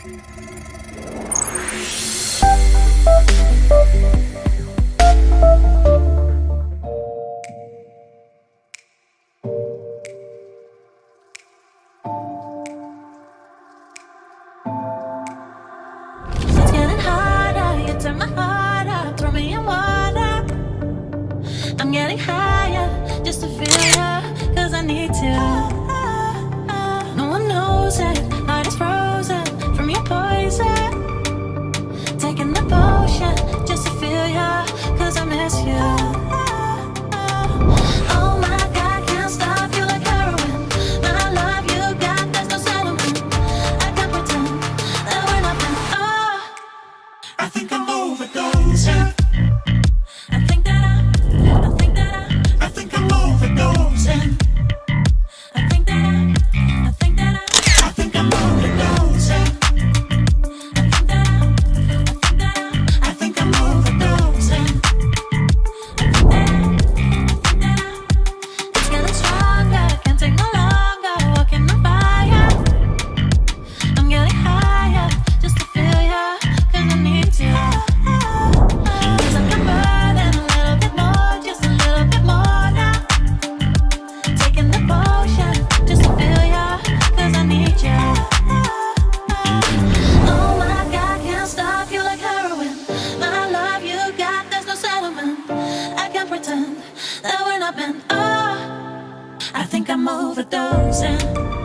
It's getting harder, you turn my heart up, throw me in water. I'm getting higher, just to feel ya, cause I need to. No one knows it, heart is frozen from your poison. Taking the potion, just to feel ya, cause I miss you. Oh my God, can't stop you like heroin. My love you got, there's no settlement. I can't pretend that we're nothing. Oh, I think I'm overdosing. I think that I'm overdosing. I think that I'm I think I'm overdosing. I think I'm overdosing. It's getting stronger, can't take no longer, walking on fire. I'm getting higher, just to feel ya, cause I need to. Feels like I'm burning a little bit more, just a little bit more now. Taking the potion, just to feel ya, cause I need ya. Oh my God, can't stop you like heroin. My love you got, there's no settlement. I can't pretend that we're not meant. Oh, I think I'm overdosing.